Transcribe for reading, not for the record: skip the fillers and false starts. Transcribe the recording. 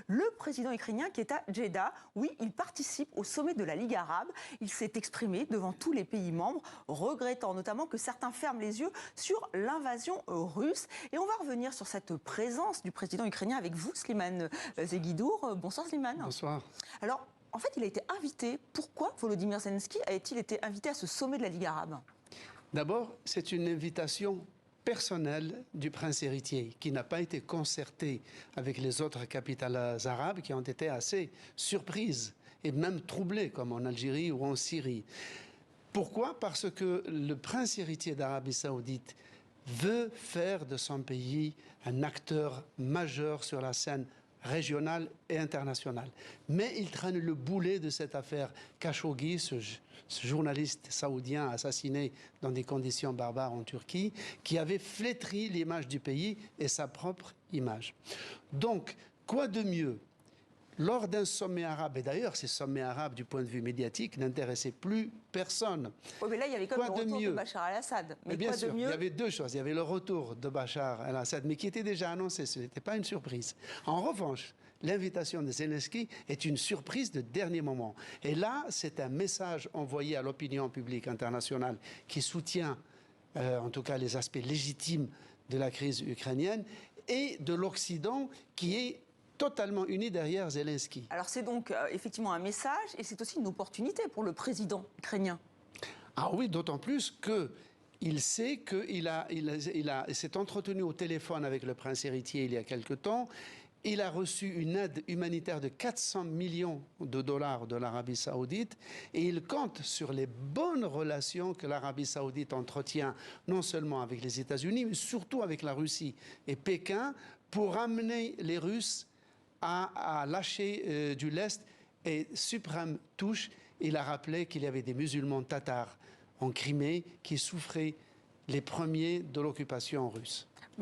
le président ukrainien qui est à Jeddah. Oui, il participe au sommet de la Ligue arabe. Il s'est exprimé devant tous les pays membres, regrettant notamment que certains ferment les yeux sur l'invasion russe. Et on va revenir sur cette présence du président ukrainien avec vous, Slimane Zeguidour. Bonsoir Slimane. Bonsoir. Alors, en fait, il a été invité. Pourquoi Volodymyr Zelensky a-t-il été invité à ce sommet de la Ligue arabe? D'abord, c'est une invitation personnelle du prince héritier qui n'a pas été concertée avec les autres capitales arabes qui ont été assez surprises et même troublées, comme en Algérie ou en Syrie. Pourquoi? Parce que le prince héritier d'Arabie Saoudite veut faire de son pays un acteur majeur sur la scène régionale et internationale. Mais il traîne le boulet de cette affaire Khashoggi, ce journaliste saoudien assassiné dans des conditions barbares en Turquie, qui avait flétri l'image du pays et sa propre image. Donc, quoi de mieux lors d'un sommet arabe, et d'ailleurs ces sommets arabes du point de vue médiatique n'intéressaient plus personne. Oui, mais là il y avait comme le retour de Bachar el-Assad. Mais bien sûr, il y avait deux choses. Il y avait le retour de Bachar el-Assad, mais qui était déjà annoncé, ce n'était pas une surprise. En revanche, l'invitation de Zelensky est une surprise de dernier moment. Et là, c'est un message envoyé à l'opinion publique internationale qui soutient, en tout cas, les aspects légitimes de la crise ukrainienne et de l'Occident qui est totalement unis derrière Zelensky. Alors c'est donc effectivement un message et c'est aussi une opportunité pour le président ukrainien. Ah oui, d'autant plus qu'il sait qu'il s'est entretenu au téléphone avec le prince héritier il y a quelque temps. Il a reçu une aide humanitaire de 400 millions de dollars de l'Arabie Saoudite et il compte sur les bonnes relations que l'Arabie Saoudite entretient non seulement avec les États-Unis, mais surtout avec la Russie et Pékin pour amener les Russes à lâcher du lest. Et suprême touche, il a rappelé qu'il y avait des musulmans tatars en Crimée qui souffraient les premiers de l'occupation russe.